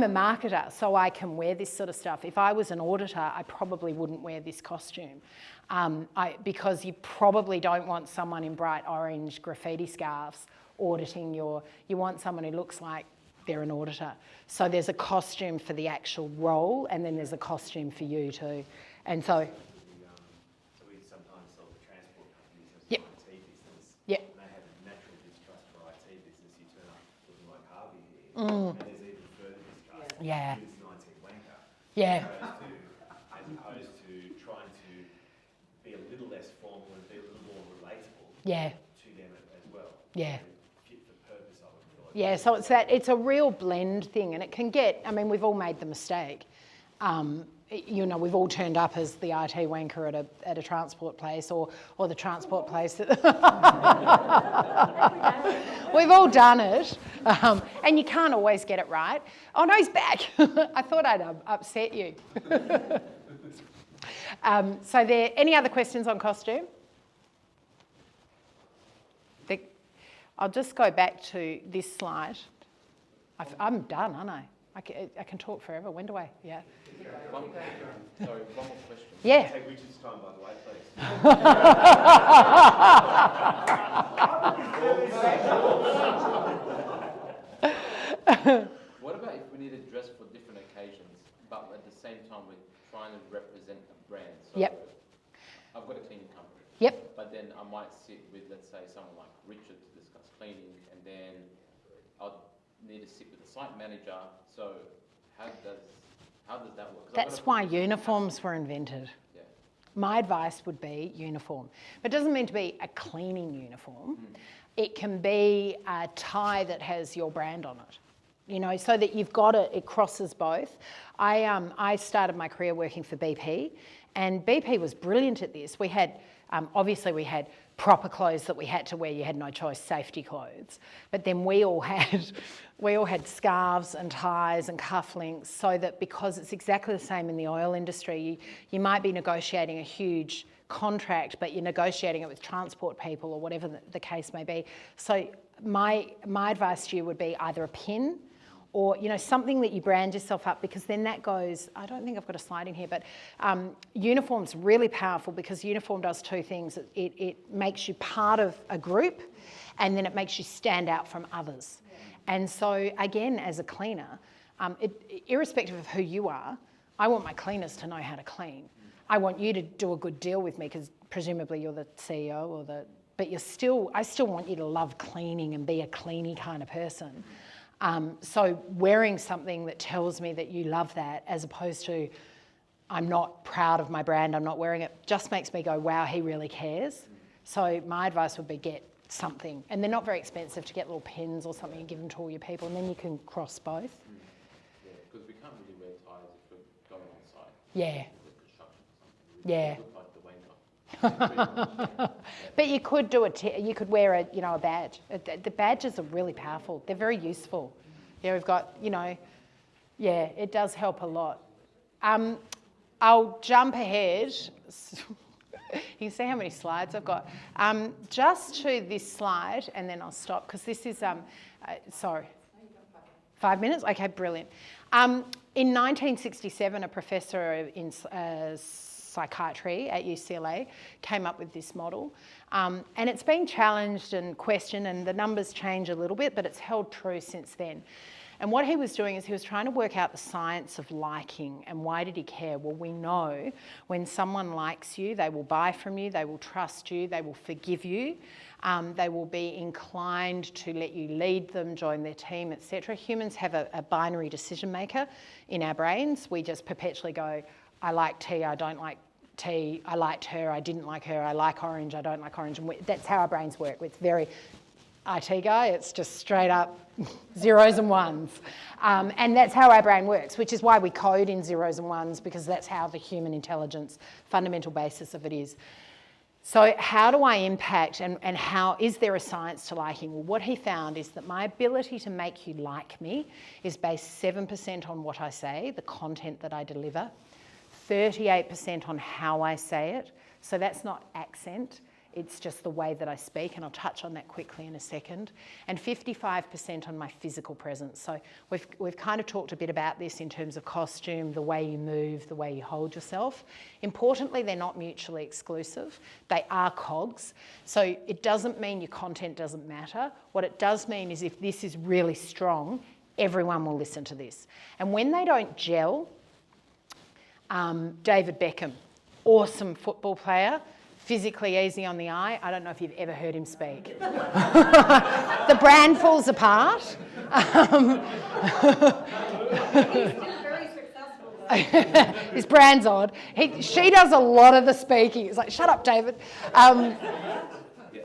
a marketer, so I can wear this sort of stuff. If I was an auditor, I probably wouldn't wear this costume. Because you probably don't want someone in bright orange graffiti scarves auditing you want someone who looks like they're an auditor. So there's a costume for the actual role, and then there's a costume for you too. And so... So we sometimes sell the transport companies as Yep. an IT business. Yep. And they have a natural distrust for IT business. You turn up looking like Harvey here. And there's even further distrust. Yeah. This 19 wanker. Yeah. As opposed to trying to be a little less formal and be a little more relatable Yeah. to them as well. Yeah. Yeah, so it's a real blend thing, and it can get, I mean, we've all made the mistake. We've all turned up as the IT wanker at a transport place or the transport place. We've all done it, and you can't always get it right. Oh no, he's back. I thought I'd upset you. So any other questions on costume? I'll just go back to this slide. I'm done, aren't I? I can talk forever. When do I? Yeah. Sorry, one more question. Yeah. Take Richard's time, by the way, please. What about if we need a dress for different occasions, but at the same time we're trying to represent a brand? So Yep. I've got a cleaning company. Yep. But then I might sit with, let's say, someone like Richard to discuss cleaning, and then I'll need to sit with the site manager. So how does that work? 'Cause That's why uniforms were invented. Yeah. My advice would be uniform. But it doesn't mean to be a cleaning uniform. It can be a tie that has your brand on it, so that you've got it crosses both. I started my career working for BP, and BP was brilliant at this. We had, obviously we had proper clothes that we had to wear, you had no choice, safety clothes. But then we all had scarves and ties and cufflinks, so that because it's exactly the same in the oil industry, you might be negotiating a huge contract, but you're negotiating it with transport people or whatever the case may be. So my advice to you would be either a pin or something that you brand yourself up, because then that goes, I don't think I've got a slide in here, but uniform's really powerful, because uniform does two things. It makes you part of a group, and then it makes you stand out from others. And so again, as a cleaner, irrespective of who you are, I want my cleaners to know how to clean. I want you to do a good deal with me, because presumably you're the CEO but I still want you to love cleaning and be a cleany kind of person. So wearing something that tells me that you love that, as opposed to I'm not proud of my brand, I'm not wearing it, just makes me go, wow, he really cares. So my advice would be get something, and they're not very expensive, to get little pins or something and give them to all your people, and then you can cross both. Yeah, because we can't really wear ties if we're going on site. Yeah. Construction or something. Yeah. Look like the wanker. But you could do you could wear a badge. The badges are really powerful. They're very useful. Yeah, we've got, it does help a lot. I'll jump ahead. You can see how many slides I've got. Just to this slide, and then I'll stop, because this is, sorry. 5 minutes? Okay, brilliant. In 1967, a professor in psychiatry at UCLA came up with this model, and it's been challenged and questioned, and the numbers change a little bit, but it's held true since then. And what he was doing is he was trying to work out the science of liking. And why did he care? Well, we know when someone likes you, they will buy from you, they will trust you, they will forgive you, they will be inclined to let you lead them, join their team, etc. Humans have a binary decision maker in our brains. We just perpetually go, I like tea, I don't like tea, I liked her, I didn't like her, I like orange, I don't like orange. And that's how our brains work. It's very IT guy, it's just straight up zeros and ones. And that's how our brain works, which is why we code in zeros and ones, because that's how the human intelligence, fundamental basis of it is. So how do I impact, and how is there a science to liking? Well, what he found is that my ability to make you like me is based 7% on what I say, the content that I deliver, 38% on how I say it. So that's not accent. It's just the way that I speak, and I'll touch on that quickly in a second. And 55% on my physical presence. So we've kind of talked a bit about this in terms of costume, the way you move, the way you hold yourself. Importantly, they're not mutually exclusive. They are cogs. So it doesn't mean your content doesn't matter. What it does mean is if this is really strong, everyone will listen to this. And when they don't gel, David Beckham, awesome football player, physically easy on the eye. I don't know if you've ever heard him speak. The brand falls apart. He's still very successful though. His brand's odd. She does a lot of the speaking. It's like, shut up, David.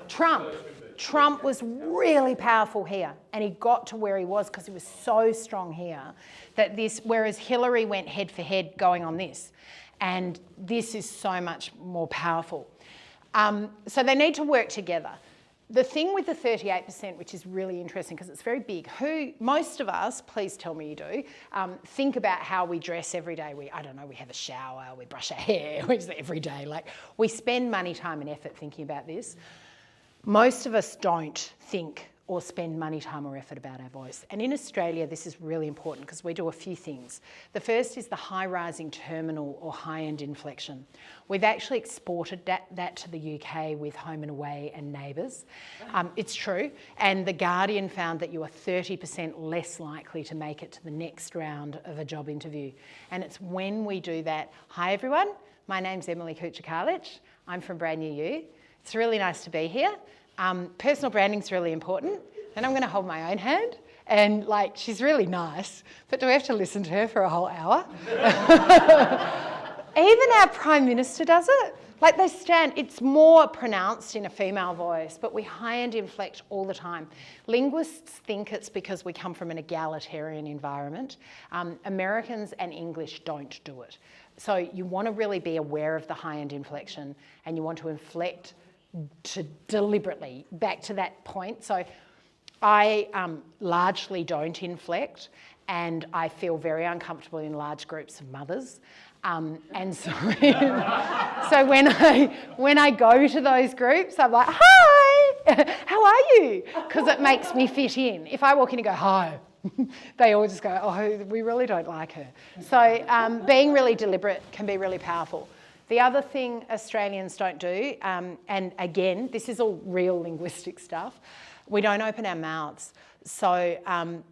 Trump. Trump was really powerful here, and he got to where he was because he was so strong here that whereas Hillary went head for head going on this, and this is so much more powerful. So they need to work together. The thing with the 38%, which is really interesting because it's very big, most of us, please tell me you do, think about how we dress every day. We have a shower, we brush our hair, which is every day. Like, we spend money, time and effort thinking about this. Most of us don't think or spend money, time or effort about our voice. And in Australia, this is really important because we do a few things. The first is the high rising terminal or high end inflection. We've actually exported that to the UK with Home and Away and Neighbours. It's true. And The Guardian found that you are 30% less likely to make it to the next round of a job interview. And it's when we do that. Hi everyone, my name's Emily Kucukalic. I'm from Brand New You. It's really nice to be here. Personal branding's really important. And I'm going to hold my own hand. And she's really nice, but do we have to listen to her for a whole hour? Even our Prime Minister does it. It's more pronounced in a female voice, but we high-end inflect all the time. Linguists think it's because we come from an egalitarian environment. Americans and English don't do it. So you want to really be aware of the high-end inflection, and you want to inflect deliberately back to that point. So I largely don't inflect, and I feel very uncomfortable in large groups of mothers. And so, so when I go to those groups, I'm like, hi, how are you? Because it makes me fit in. If I walk in and go, hi, they all just go, oh, we really don't like her. So being really deliberate can be really powerful. The other thing Australians don't do, and again, this is all real linguistic stuff, we don't open our mouths. So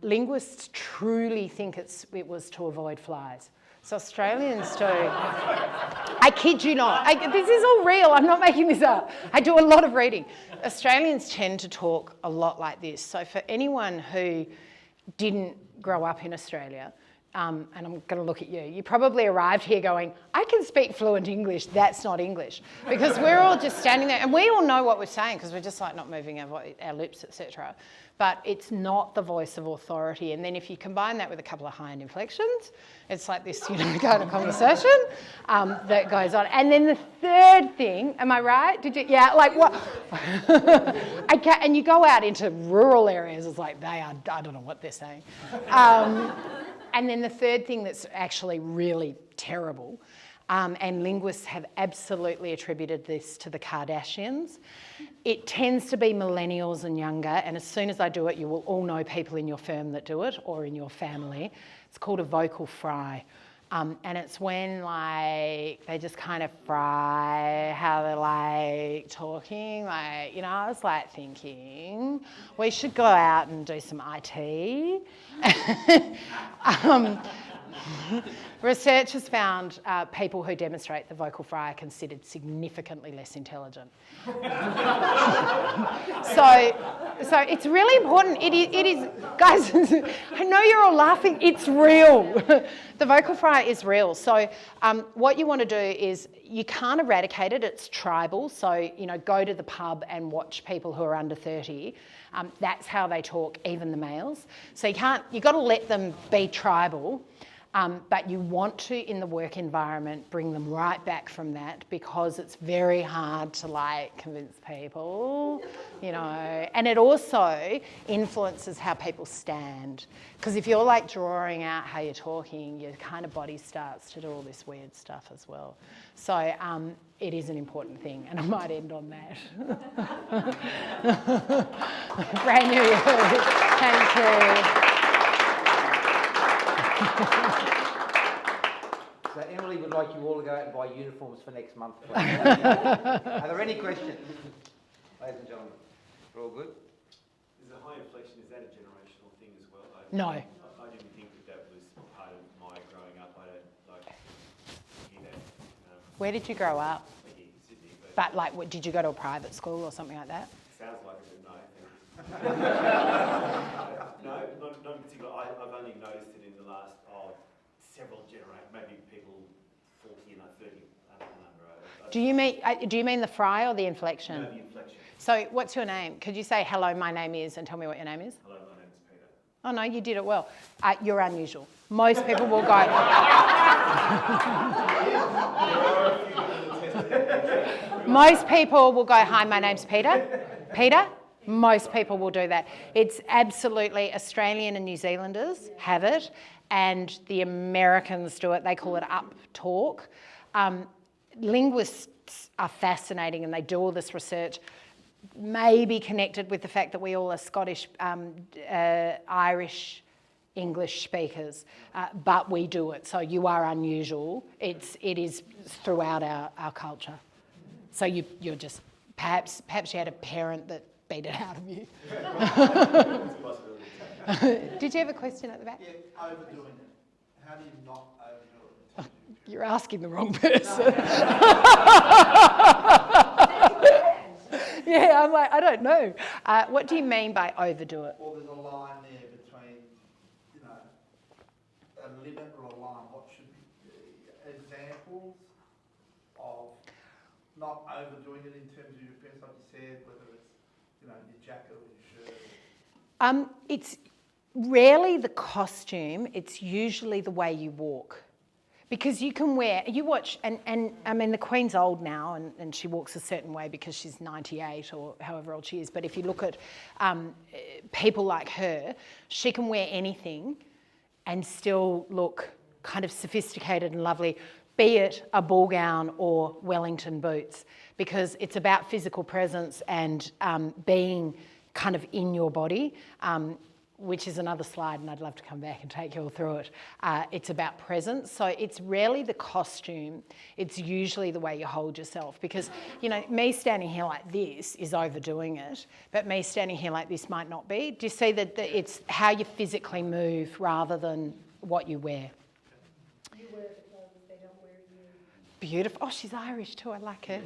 linguists truly think it was to avoid flies. So Australians do. I kid you not. This is all real. I'm not making this up. I do a lot of reading. Australians tend to talk a lot like this. So for anyone who didn't grow up in Australia, and I'm going to look at you, you probably arrived here going, I can speak fluent English, that's not English. Because we're all just standing there, and we all know what we're saying because we're just not moving our lips, etc. But it's not the voice of authority. And then if you combine that with a couple of high-end inflections, it's like this, kind of conversation that goes on. And then the third thing, am I right? Did you? Yeah, what? And you go out into rural areas, it's like I don't know what they're saying. And then the third thing that's actually really terrible, and linguists have absolutely attributed this to the Kardashians. It tends to be millennials and younger, and as soon as I do it, you will all know people in your firm that do it or in your family. It's called a vocal fry. And it's when they just kind of fry how they're talking. I was thinking we should go out and do some IT. Research has found people who demonstrate the vocal fry are considered significantly less intelligent. So it's really important. It is, guys, I know you're all laughing, it's real. The vocal fry is real. So what you want to do is, you can't eradicate it, it's tribal. So, go to the pub and watch people who are under 30. That's how they talk, even the males. So you've got to let them be tribal. But you want to, in the work environment, bring them right back from that, because it's very hard to convince people, and it also influences how people stand. Because if you're drawing out how you're talking, your kind of body starts to do all this weird stuff as well. So it is an important thing, and I might end on that. Brand new. Thank you. So Emily would like you all to go out and buy uniforms for next month, please. Are there any questions? Ladies and gentlemen, we're all good? Is the high inflection, is that a generational thing as well? No. I didn't think that was part of my growing up. I don't hear that. Where did you grow up? Here in Sydney, But did you go to a private school or something like that? sounds like it, but no. No, not in particular. I've only noticed it in the last several generations, maybe people 40 and 30 under. Do you mean the fry or the inflection? No, the inflection. So what's your name? Could you say, hello, my name is, and tell me what your name is? Hello, my name's Peter. Oh no, you did it well. You're unusual. Most people will go, most people will go, hi, my name's Peter. Peter? Most people will do that. It's absolutely, Australian and New Zealanders have it, and the Americans do it. They call it up talk. Linguists are fascinating, and they do all this research, maybe connected with the fact that we all are Scottish, Irish, English speakers, but we do it. So you are unusual. It is throughout our culture. So you're just, perhaps you had a parent that beat it out of you. Did you have a question at the back? Yeah, overdoing it. How do you not overdo it? You're asking the wrong person. Yeah, I'm like, I don't know. What do you mean by overdo it? Well, there's a line there between, you know, a limit or a line. What should be examples of not overdoing it in terms of your appearance, like you said, whether it's, you know, your jacket or your shirt? It's rarely the costume, it's usually the way you walk. Because you can wear, you watch, and I mean, the Queen's old now, and she walks a certain way because she's 98 or however old she is. But if you look at people like her, she can wear anything and still look kind of sophisticated and lovely, be it a ball gown or Wellington boots, because it's about physical presence and being kind of in your body. Which is another slide, and I'd love to come back and take you all through it. It's about presence. So it's rarely the costume, it's usually the way you hold yourself. Because, you know, me standing here like this is overdoing it, but me standing here like this might not be. Do you see that it's how you physically move rather than what you wear? You wear the clothes, they don't wear you. Beautiful. Oh, she's Irish too, I like her.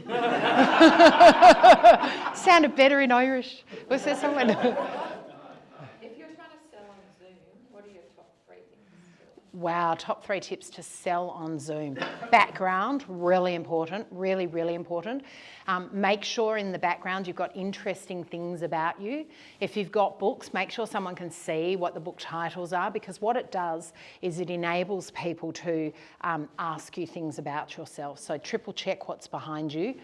Sounded better in Irish. Was there someone? If you're trying to sell on Zoom, what are your top 3 things? Wow, top 3 tips to sell on Zoom. Background, really important, really, really important. Make sure in the background you've got interesting things about you. If you've got books, make sure someone can see what the book titles are, because what it does is it enables people to ask you things about yourself. So triple check what's behind you,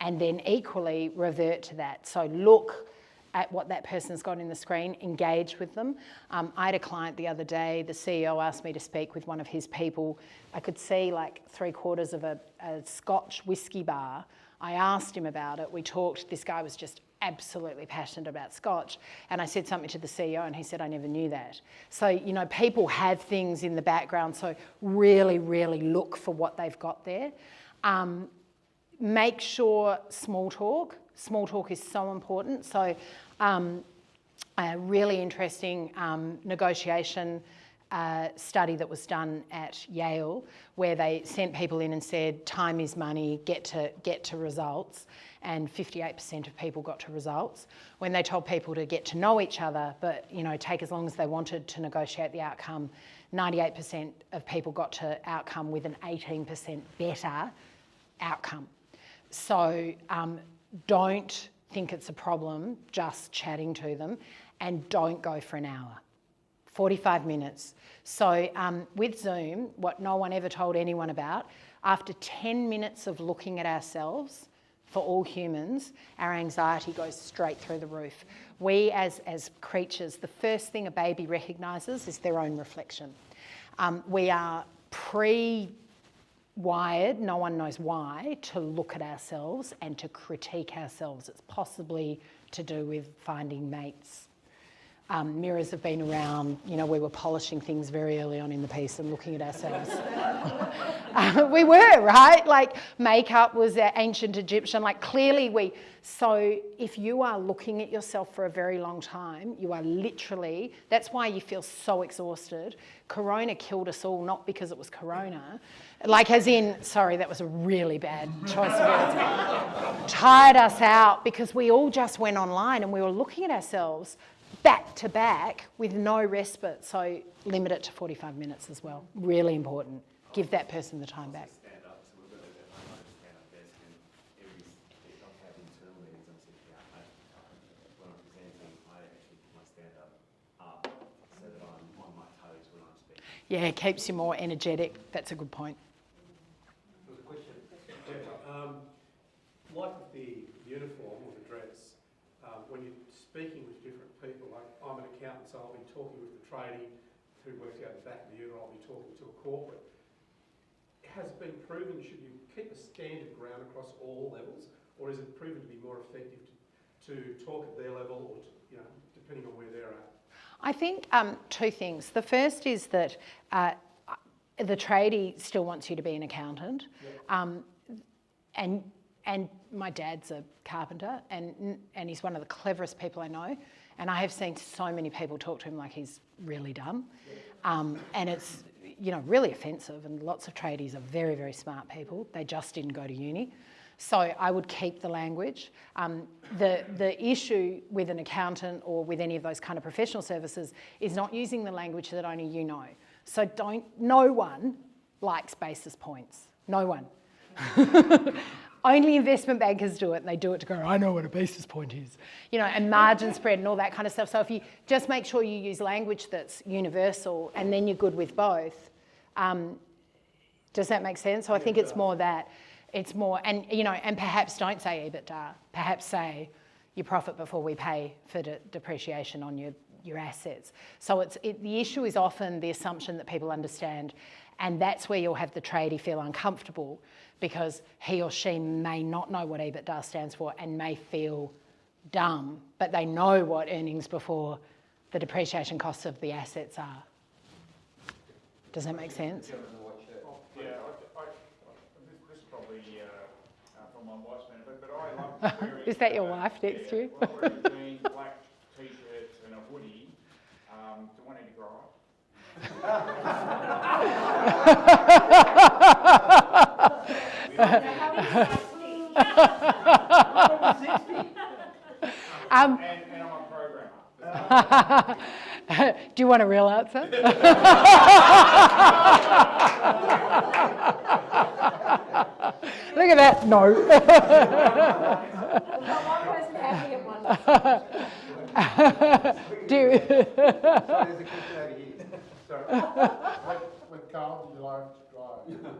and then equally revert to that. So look at what that person's got in the screen, engage with them. I had a client the other day, the CEO asked me to speak with one of his people. I could see like 3/4 of a Scotch whiskey bar. I asked him about it, we talked, this guy was just absolutely passionate about Scotch, and I said something to the CEO and he said, I never knew that. So, you know, people have things in the background, so really, really look for what they've got there. Make sure small talk is so important. So a really interesting negotiation study that was done at Yale, where they sent people in and said, time is money, get to results, and 58% of people got to results. When they told people to get to know each other, but, you know, take as long as they wanted to negotiate the outcome, 98% of people got to outcome with an 18% better outcome. So don't think it's a problem just chatting to them, and don't go for an hour. 45 minutes. So with Zoom, what no one ever told anyone about, after 10 minutes of looking at ourselves, for all humans, our anxiety goes straight through the roof. We as creatures, the first thing a baby recognises is their own reflection. We are wired, no one knows why, to look at ourselves and to critique ourselves. It's possibly to do with finding mates. Mirrors have been around, you know, we were polishing things very early on in the piece and looking at ourselves. We were, right? Like makeup was ancient Egyptian, like clearly so if you are looking at yourself for a very long time, you are literally, that's why you feel so exhausted. Corona killed us all, not because it was Corona, like as in, sorry, that was a really bad choice of words. Tired us out because we all just went online and we were looking at ourselves back to back with no respite. So limit it to 45 minutes as well. Really important. Give that person the time back. Stand up, so we've got a stand up desk, and every, if I have internal meetings, I'm sitting out, mate. Yeah, it keeps you more energetic. That's a good point. There was a question. Like with the uniform or the dress, when you're speaking with different people, like I'm an accountant, so I'll be talking with the tradie who works out the back of the unit, I'll be talking to a corporate. Has it been proven, should you keep a standard ground across all levels, or is it proven to be more effective to talk at their level, or to, you know, depending on where they're at? I think two things. The first is that the tradie still wants you to be an accountant. Yeah. And my dad's a carpenter, and he's one of the cleverest people I know. And I have seen so many people talk to him like he's really dumb. And it's, you know, really offensive. And lots of tradies are very, very smart people. They just didn't go to uni. So I would keep the language. The issue with an accountant or with any of those kind of professional services is not using the language that only you know. So no one likes basis points. No one. Only investment bankers do it, and they do it to go, I know what a basis point is, you know, and margin spread and all that kind of stuff. So if you just make sure you use language that's universal, and then you're good with both, does that make sense? So I think it's more that, it's more, and you know, and perhaps don't say EBITDA, perhaps say your profit before we pay for depreciation on your assets. So the issue is often the assumption that people understand, and that's where you'll have the tradie feel uncomfortable, because he or she may not know what EBITDA stands for and may feel dumb, but they know what earnings before the depreciation costs of the assets are. Does that make sense? Yeah, this is probably from my wife's benefit, but I love wearing... Is that your wife next to you? I love wearing jeans, black t-shirts and a hoodie. Do I need to grow up? And I'm a programmer. Do you want a real answer? Look at that, no. One person happy and one Do There's a question over here. Sorry. What car do you like to drive?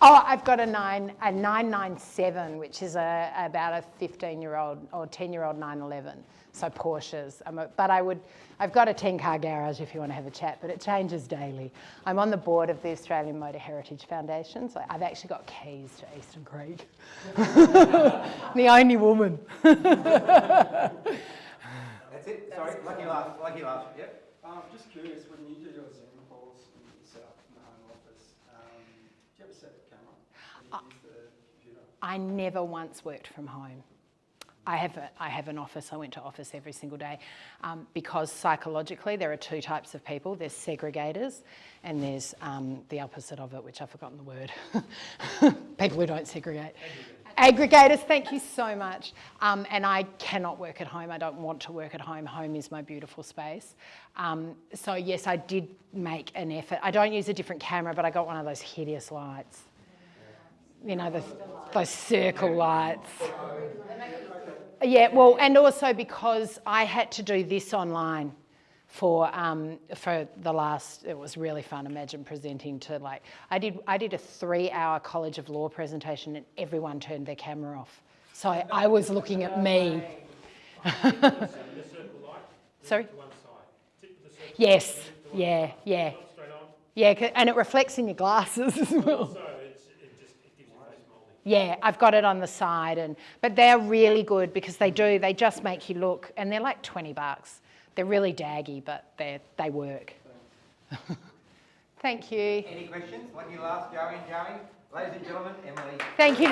Oh, I've got a 997, which is about a 15-year-old or 10-year-old 911. So Porsches. I've got a 10-car garage if you want to have a chat, but it changes daily. I'm on the board of the Australian Motor Heritage Foundation, so I've actually got keys to Eastern Creek. The only woman. That's it. Sorry, lucky last. Yep. Just curious, when you do your Zoom calls and you set up in the home office, do you ever set the camera? Do you use the computer? I never once worked from home. I have an office. I went to office every single day because psychologically there are two types of people. There's segregators and there's the opposite of it, which I've forgotten the word. People who don't segregate. Aggregators, thank you so much. And I cannot work at home. I don't want to work at home. Home is my beautiful space. So yes, I did make an effort. I don't use a different camera, but I got one of those hideous lights. You know, those circle lights. Yeah, well, and also because I had to do this online for the last, it was really fun. Imagine presenting to I did a 3-hour College of Law presentation and everyone turned their camera off. So I was looking at me. Sorry? Yes, yeah. Yeah, and it reflects in your glasses as well. Yeah, I've got it on the side, but they're really good because they just make you look, and they're like $20. They're really daggy, but they work. Thank you. Any questions? Lucky last, Joey. Ladies and gentlemen, Emily. Thank you very